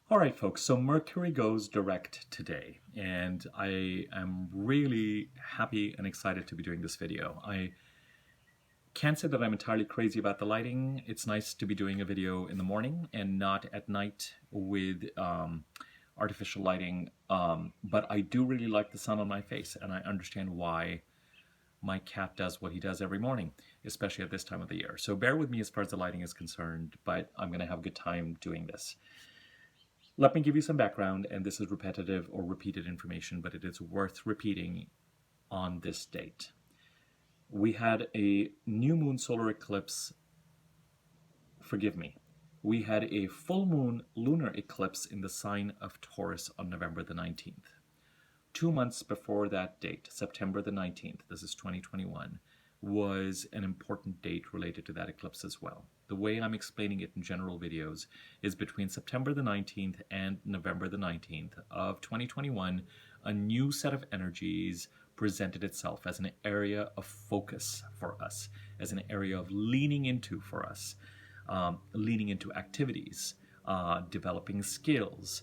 All right, folks, so Mercury goes direct today, and I am really happy and excited to be doing this video. I can't say that I'm entirely crazy about the lighting. It's nice to be doing a video in the morning and not at night with artificial lighting, but I do really like the sun on my face, and I understand why my cat does what he does every morning, especially at this time of the year. So bear with me as far as the lighting is concerned, but I'm going to have a good time doing this. Let me give you some background, and this is repetitive or repeated information, but it is worth repeating on this date. We had a new moon solar eclipse, forgive me, we had a full moon lunar eclipse in the sign of Taurus on November the 19th. 2 months before that date, September the 19th, this is 2021, was an important date related to that eclipse as well. The way I'm explaining it in general videos is between September the 19th and November the 19th of 2021, a new set of energies presented itself as an area of focus for us, as an area of leaning into for us, leaning into activities, developing skills,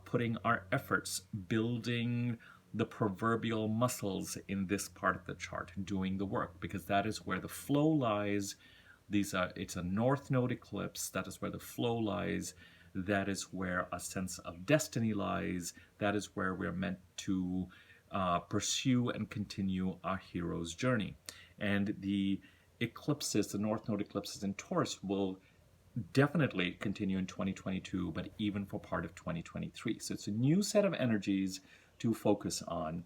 putting our efforts, building the proverbial muscles in this part of the chart, doing the work, because that is where the flow lies. It's a north node eclipse. That is where the flow lies. That is where a sense of destiny lies. That is where we're meant to pursue and continue our hero's journey. And the eclipses, the north node eclipses in Taurus, will definitely continue in 2022, but even for part of 2023. So it's a new set of energies to focus on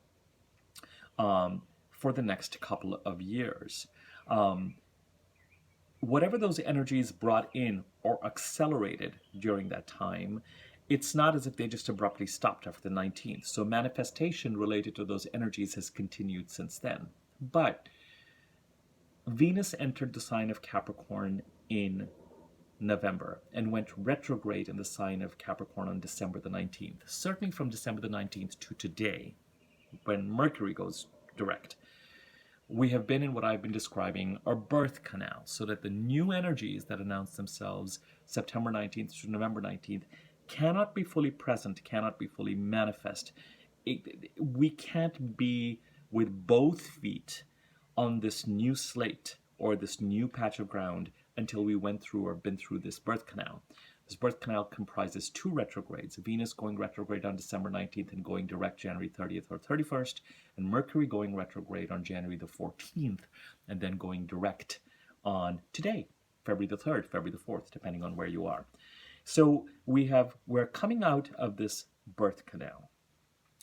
for the next couple of years. Whatever those energies brought in or accelerated during that time, it's not as if they just abruptly stopped after the 19th. So manifestation related to those energies has continued since then. But Venus entered the sign of Capricorn in November and went retrograde in the sign of Capricorn on December the 19th. Certainly from December the 19th to today, when Mercury goes direct, we have been in what I've been describing our birth canal, so that the new energies that announce themselves September 19th to November 19th cannot be fully present, cannot be fully manifest. We can't be with both feet on this new slate or this new patch of ground until we went through or been through this birth canal. This birth canal comprises 2 retrogrades, Venus going retrograde on December 19th and going direct January 30th or 31st, and Mercury going retrograde on January the 14th and then going direct on today, February the 3rd, February the 4th, depending on where you are. So we're coming out of this birth canal.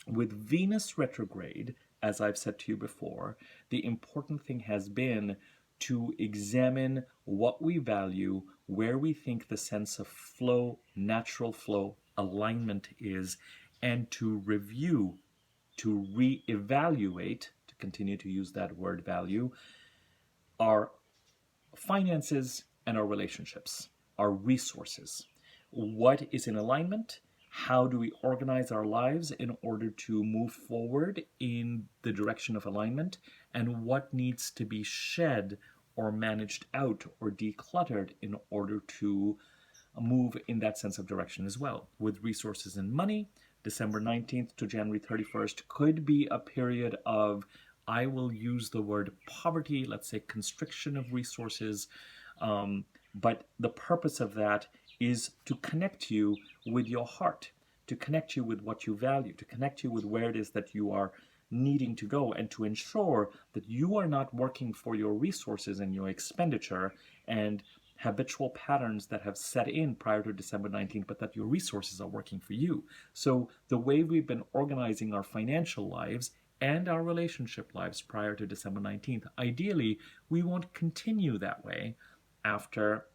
With Venus retrograde, as I've said to you before, the important thing has been to examine what we value, where we think the sense of flow, natural flow, alignment is, and to review, to reevaluate, to continue to use that word value, our finances and our relationships, our resources. What is in alignment? How do we organize our lives in order to move forward in the direction of alignment? And what needs to be shed or managed out or decluttered in order to move in that sense of direction as well? With resources and money, December 19th to January 31st could be a period of, I will use the word poverty, let's say constriction of resources, but the purpose of that is to connect you with your heart, to connect you with what you value, to connect you with where it is that you are needing to go, and to ensure that you are not working for your resources and your expenditure and habitual patterns that have set in prior to December 19th, but that your resources are working for you. So the way we've been organizing our financial lives and our relationship lives prior to December 19th, ideally, we won't continue that way after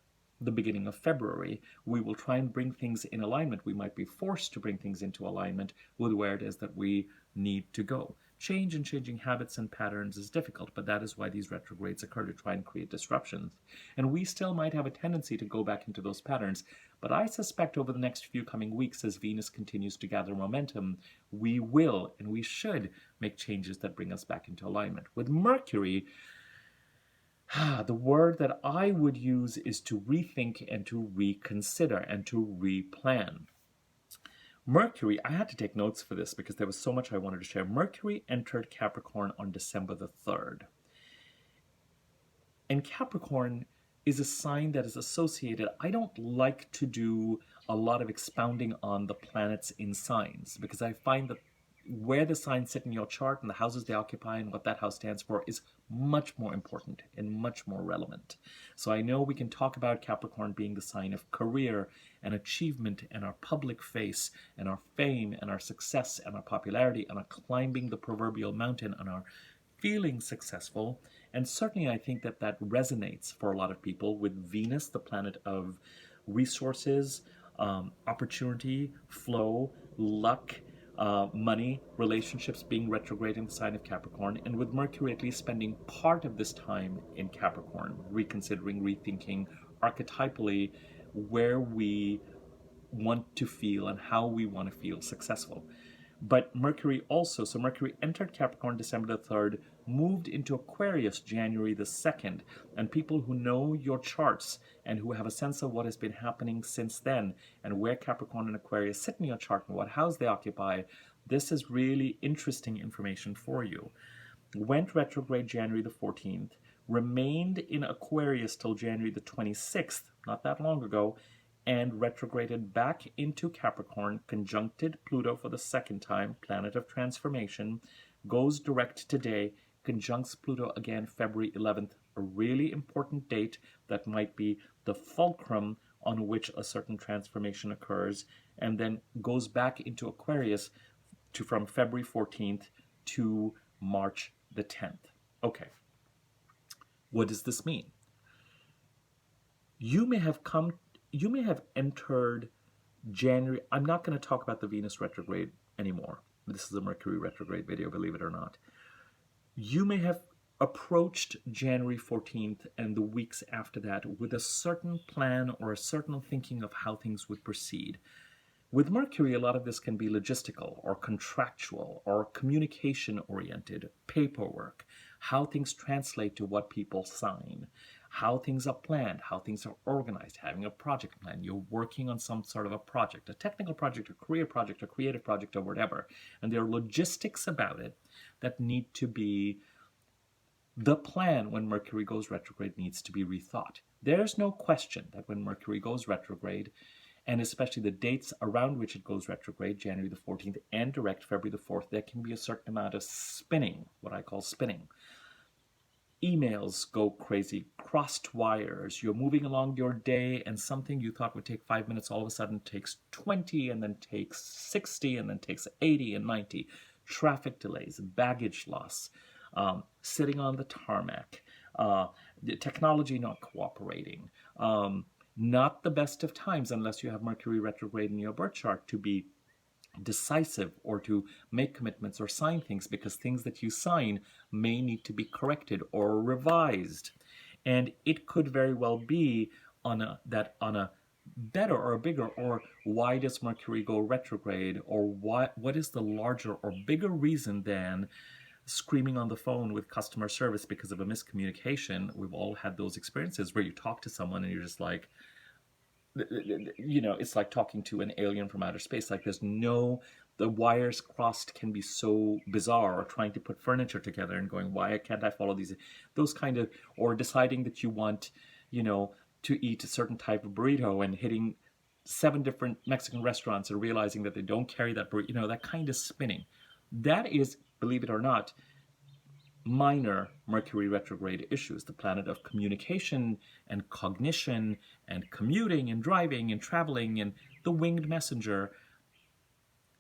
the beginning of February. We will try and bring things in alignment. We might be forced to bring things into alignment with where it is that we need to go. Change and changing habits and patterns is difficult, but that is why these retrogrades occur, to try and create disruptions. And we still might have a tendency to go back into those patterns, but I suspect over the next few coming weeks, as Venus continues to gather momentum, we will and we should make changes that bring us back into alignment. With Mercury, the word that I would use is to rethink and to reconsider and to replan. Mercury, I had to take notes for this because there was so much I wanted to share. Mercury entered Capricorn on December the 3rd. And Capricorn is a sign that is associated. I don't like to do a lot of expounding on the planets in signs because I find that where the signs sit in your chart and the houses they occupy and what that house stands for is much more important and much more relevant. So I know we can talk about Capricorn being the sign of career and achievement and our public face and our fame and our success and our popularity and our climbing the proverbial mountain and our feeling successful. And certainly I think that that resonates for a lot of people with Venus, the planet of resources, opportunity, flow, luck, money, relationships being retrograde in the sign of Capricorn, and with Mercury at least spending part of this time in Capricorn, reconsidering, rethinking archetypally where we want to feel and how we want to feel successful. But Mercury also, so Mercury entered Capricorn December the 3rd, moved into Aquarius January the 2nd, and people who know your charts and who have a sense of what has been happening since then and where Capricorn and Aquarius sit in your chart and what house they occupy, this is really interesting information for you. Went retrograde January the 14th, remained in Aquarius till January the 26th, not that long ago, and retrograded back into Capricorn, conjuncted Pluto for the second time, planet of transformation, goes direct today, conjuncts Pluto again February 11th, a really important date that might be the fulcrum on which a certain transformation occurs, and then goes back into Aquarius from February 14th to March the 10th. Okay, what does this mean? You may have entered January. I'm not going to talk about the Venus retrograde anymore. This is a Mercury retrograde video, believe it or not. You may have approached January 14th and the weeks after that with a certain plan or a certain thinking of how things would proceed. With Mercury, a lot of this can be logistical or contractual or communication-oriented, paperwork, how things translate to what people sign, how things are planned, how things are organized, having a project plan. You're working on some sort of a project, a technical project, a career project, a creative project, or whatever. And there are logistics about it that need to be, the plan when Mercury goes retrograde needs to be rethought. There's no question that when Mercury goes retrograde, and especially the dates around which it goes retrograde, January the 14th and direct February the 4th, there can be a certain amount of spinning, what I call spinning. Emails go crazy, crossed wires, you're moving along your day and something you thought would take 5 minutes all of a sudden takes 20 and then takes 60 and then takes 80 and 90. Traffic delays, baggage loss, sitting on the tarmac, the technology not cooperating, not the best of times unless you have Mercury retrograde in your birth chart to be decisive or to make commitments or sign things, because things that you sign may need to be corrected or revised. And it could very well be on a better or a bigger, or why does Mercury go retrograde, or what is the larger or bigger reason than screaming on the phone with customer service because of a miscommunication. We've all had those experiences where you talk to someone and you're just like, it's like talking to an alien from outer space. Like the wires crossed can be so bizarre, or trying to put furniture together and going, why can't I follow those kind of, or deciding that you want, to eat a certain type of burrito and hitting 7 different Mexican restaurants and realizing that they don't carry that burrito, that kind of spinning. That is, believe it or not, minor Mercury retrograde issues. The planet of communication and cognition and commuting and driving and traveling and the winged messenger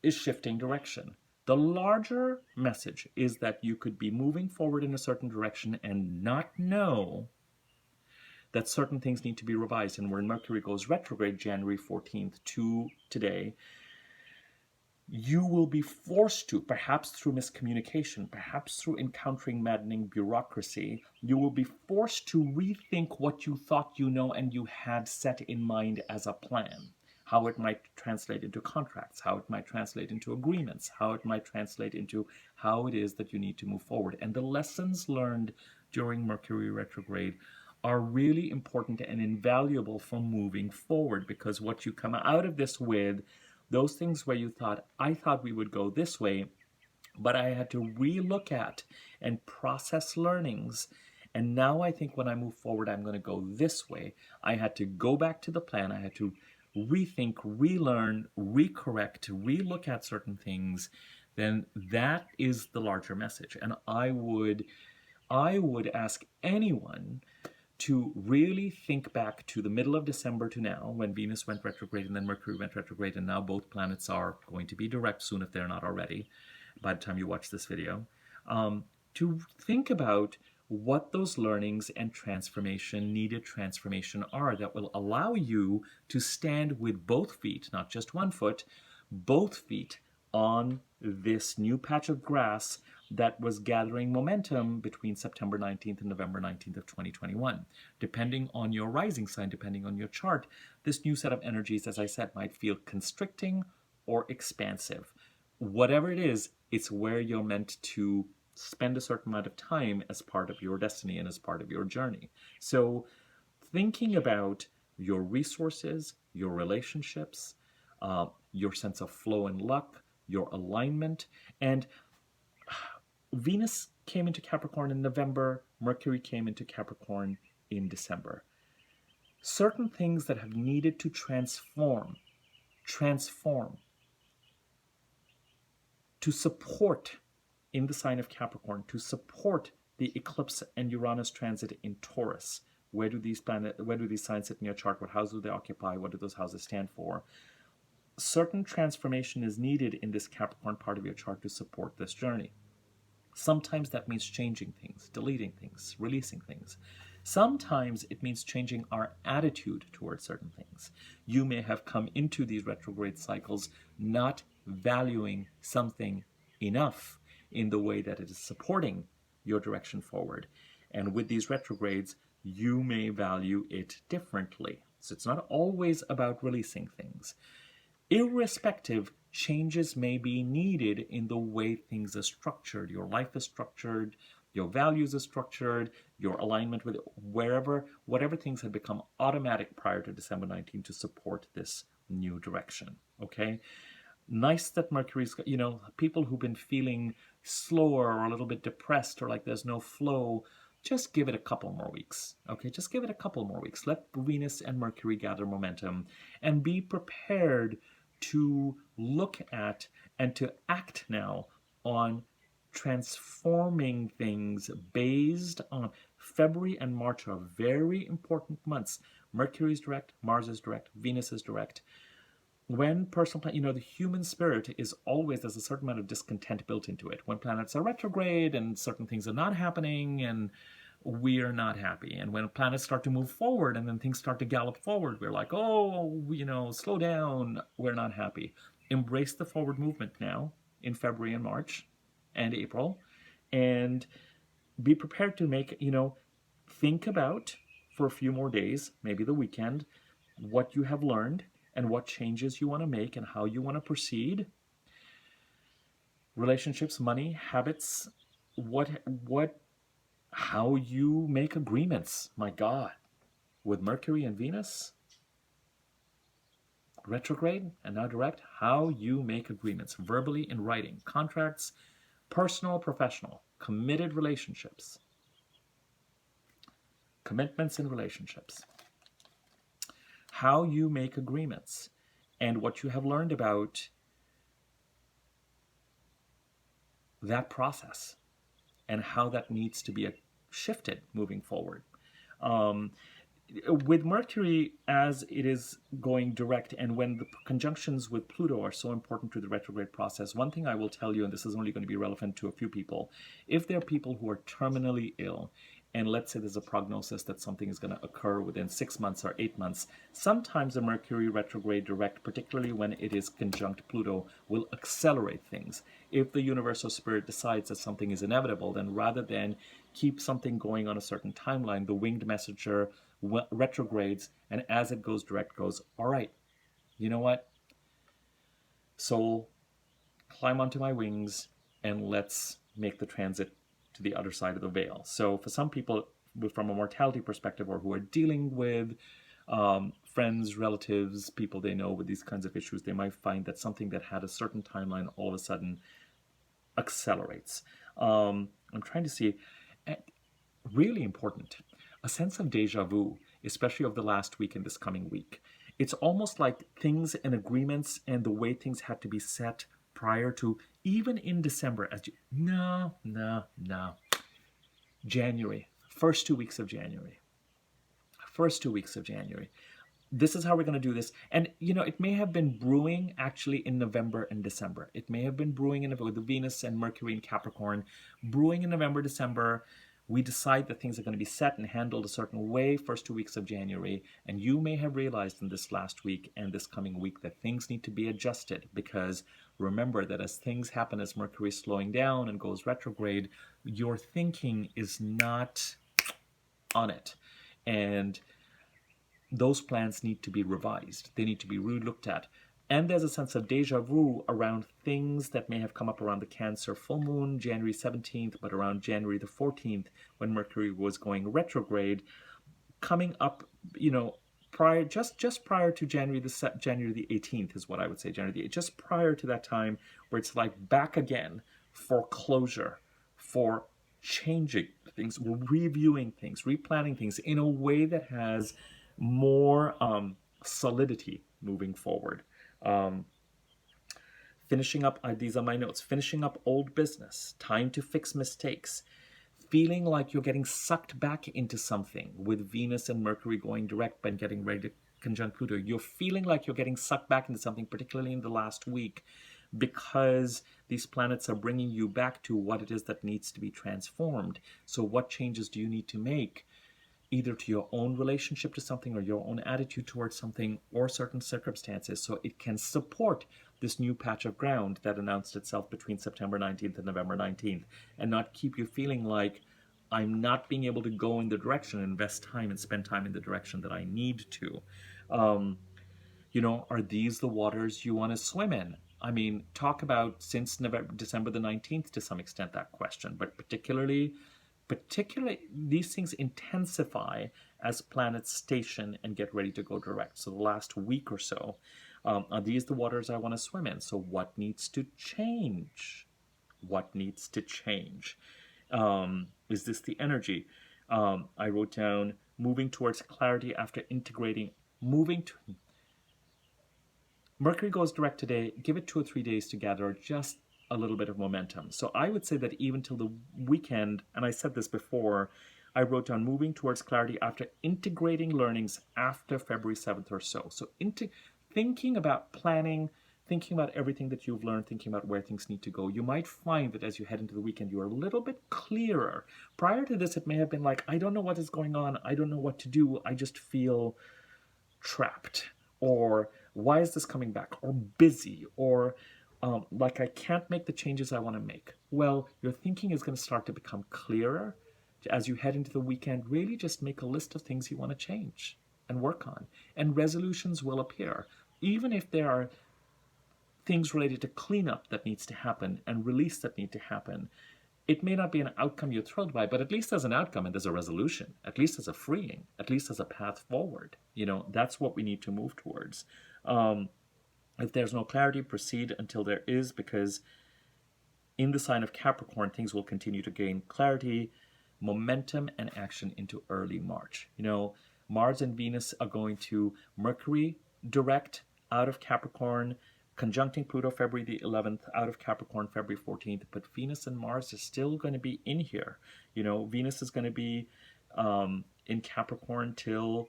is shifting direction. The larger message is that you could be moving forward in a certain direction and not know that certain things need to be revised. And when Mercury goes retrograde January 14th to today, you will be forced to, perhaps through miscommunication, perhaps through encountering maddening bureaucracy, you will be forced to rethink what you thought you know and you had set in mind as a plan. How it might translate into contracts, how it might translate into agreements, how it might translate into how it is that you need to move forward. And the lessons learned during Mercury retrograde are really important and invaluable for moving forward, because what you come out of this with those things where you thought, I thought we would go this way, but I had to relook at and process learnings. And now I think when I move forward, I'm going to go this way. I had to go back to the plan. I had to rethink, relearn, recorrect, relook at certain things. Then that is the larger message. And I would ask anyone to really think back to the middle of December to now, when Venus went retrograde and then Mercury went retrograde, and now both planets are going to be direct soon if they're not already, by the time you watch this video, to think about what those learnings and needed transformation are that will allow you to stand with both feet, not just one foot, both feet on this new patch of grass that was gathering momentum between September 19th and November 19th of 2021. Depending on your rising sign, depending on your chart, this new set of energies, as I said, might feel constricting or expansive. Whatever it is, it's where you're meant to spend a certain amount of time as part of your destiny and as part of your journey. So thinking about your resources, your relationships, your sense of flow and luck, your alignment, and Venus came into Capricorn in November, Mercury came into Capricorn in December. Certain things that have needed to transform, to support in the sign of Capricorn, to support the eclipse and Uranus transit in Taurus. Where do these signs sit in your chart? What houses do they occupy? What do those houses stand for? Certain transformation is needed in this Capricorn part of your chart to support this journey. Sometimes that means changing things, deleting things, releasing things. Sometimes it means changing our attitude towards certain things. You may have come into these retrograde cycles not valuing something enough in the way that it is supporting your direction forward. And with these retrogrades, you may value it differently. So it's not always about releasing things. Irrespective, changes may be needed in the way things are structured. Your life is structured, your values are structured, your alignment with whatever things had become automatic prior to December 19 to support this new direction. Okay? Nice that Mercury's, people who've been feeling slower or a little bit depressed or like there's no flow, just give it a couple more weeks. Okay, just give it a couple more weeks. Let Venus and Mercury gather momentum and be prepared to look at and to act now on transforming things based on February and March are very important months. Mercury is direct, Mars is direct, Venus is direct. When the human spirit is always, there's a certain amount of discontent built into it. When planets are retrograde and certain things are not happening and we are not happy. And when planets start to move forward and then things start to gallop forward, we're like, slow down, we're not happy. Embrace the forward movement now in February and March and April, and be prepared to think about for a few more days, maybe the weekend, what you have learned and what changes you want to make and how you want to proceed. Relationships, money, habits, how you make agreements. My God, with Mercury and Venus retrograde and now direct, how you make agreements verbally in writing, contracts, personal, professional, committed relationships, commitments in relationships, how you make agreements, and what you have learned about that process and how that needs to be shifted moving forward. With Mercury, as it is going direct, and when the conjunctions with Pluto are so important to the retrograde process, one thing I will tell you, and this is only going to be relevant to a few people, if there are people who are terminally ill, and let's say there's a prognosis that something is going to occur within 6 months or 8 months, sometimes a Mercury retrograde direct, particularly when it is conjunct Pluto, will accelerate things. If the universal spirit decides that something is inevitable, then rather than keep something going on a certain timeline, the winged messenger retrogrades, and as it goes direct goes, all right, you know what? Soul, climb onto my wings and let's make the transit to the other side of the veil. So for some people, from a mortality perspective, or who are dealing with Friends, relatives, people they know with these kinds of issues, they might find that something that had a certain timeline all of a sudden accelerates. I'm trying to see, really important, a sense of deja vu, especially of the last week and this coming week. It's almost like things and agreements and the way things had to be set prior to, even in December, no, January, first 2 weeks of January. This is how we're going to do this. And, it may have been brewing actually in November and December. It may have been brewing with the Venus and Mercury and Capricorn, brewing in November, December. We decide that things are going to be set and handled a certain way first 2 weeks of January. And you may have realized in this last week and this coming week that things need to be adjusted, because remember that as things happen, as Mercury is slowing down and goes retrograde, your thinking is not on it. And those plans need to be revised. They need to be re-looked at. And there's a sense of deja vu around things that may have come up around the Cancer full moon, January 17th, but around January the 14th, when Mercury was going retrograde, coming up, prior, just prior to January the 18th is what I would say, January the 8th, just prior to that time, where it's like back again for closure, for changing things, reviewing things, replanning things in a way that has more solidity moving forward. Finishing up, these are my notes, finishing up old business, time to fix mistakes, feeling like you're getting sucked back into something with Venus and Mercury going direct and getting ready to conjunct Pluto. You're feeling like you're getting sucked back into something, particularly in the last week, because these planets are bringing you back to what it is that needs to be transformed. So what changes do you need to make, either to your own relationship to something or your own attitude towards something or certain circumstances, so it can support this new patch of ground that announced itself between September 19th and November 19th, and not keep you feeling like I'm not being able to go in the direction, invest time and spend time in the direction that I need to. Are these the waters you want to swim in? I mean, talk about since December the 19th to some extent, that question, but particularly these things intensify as planets station and get ready to go direct. So the last week or so, are these the waters I want to swim in? So what needs to change? Is this the energy? I wrote down moving towards clarity after integrating, Mercury goes direct today. Give it 2 or 3 days to gather just a little bit of momentum. So I would say that even till the weekend, and I said this before, I wrote down moving towards clarity after integrating learnings after February 7th or so. So thinking about planning, thinking about everything that you've learned, thinking about where things need to go. You might find that as you head into the weekend, you're a little bit clearer. Prior to this, it may have been like, I don't know what is going on. I don't know what to do. I just feel trapped. Or why is this coming back? Or busy. Or like I can't make the changes I want to make. Well, your thinking is going to start to become clearer as you head into the weekend. Really just make a list of things you want to change and work on. And resolutions will appear. Even if there are things related to cleanup that needs to happen and release that need to happen, it may not be an outcome you're thrilled by, but at least there's an outcome and there's a resolution. At least there's a freeing. At least there's a path forward. That's what we need to move towards. If there's no clarity, proceed until there is, because in the sign of Capricorn, things will continue to gain clarity, momentum, and action into early March. Mars and Venus are going to Mercury direct out of Capricorn, conjuncting Pluto February the 11th, out of Capricorn February 14th, but Venus and Mars are still going to be in here. Venus is going to be in Capricorn till,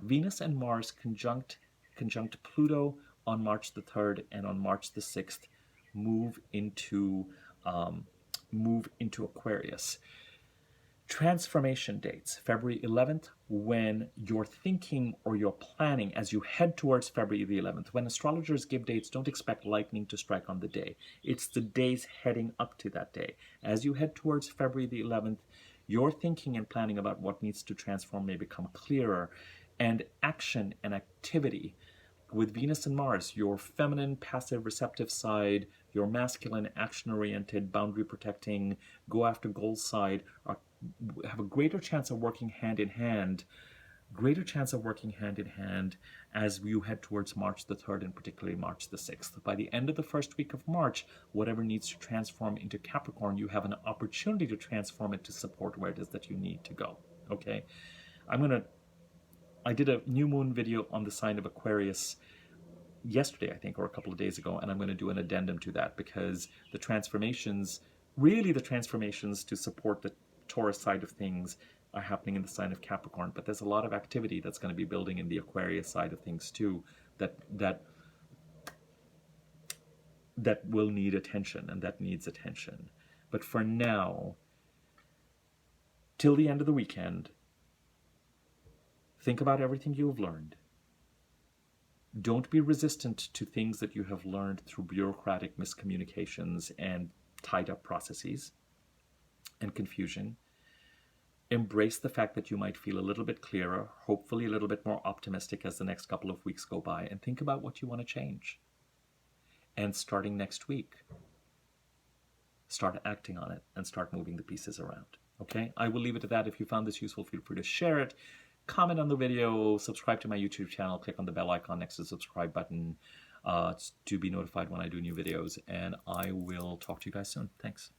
Venus and Mars conjunct Pluto on March the 3rd, and on March the 6th move into Aquarius. Transformation dates, February 11th, when you're thinking or you're planning as you head towards February the 11th. When astrologers give dates, don't expect lightning to strike on the day. It's the days heading up to that day. As you head towards February the 11th, your thinking and planning about what needs to transform may become clearer, and action and activity with Venus and Mars, your feminine, passive, receptive side, your masculine, action-oriented, boundary-protecting, go-after-goals side have a greater chance of working hand in hand greater chance of working hand in hand as you head towards March the 3rd and particularly March the 6th. By the end of the first week of March, whatever needs to transform into Capricorn, you have an opportunity to transform it to support where it is that you need to go. Okay? I did a new moon video on the sign of Aquarius yesterday, I think, or a couple of days ago, and I'm going to do an addendum to that because the transformations to support the Taurus side of things are happening in the sign of Capricorn, but there's a lot of activity that's going to be building in the Aquarius side of things too that will need attention, and that needs attention. But for now, till the end of the weekend, think about everything you have learned. Don't be resistant to things that you have learned through bureaucratic miscommunications and tied up processes and confusion. Embrace the fact that you might feel a little bit clearer, hopefully a little bit more optimistic as the next couple of weeks go by, and think about what you want to change. And starting next week, start acting on it and start moving the pieces around. Okay? I will leave it at that. If you found this useful, feel free to share it. Comment on the video, subscribe to my YouTube channel, click on the bell icon next to the subscribe button to be notified when I do new videos, and I will talk to you guys soon. Thanks.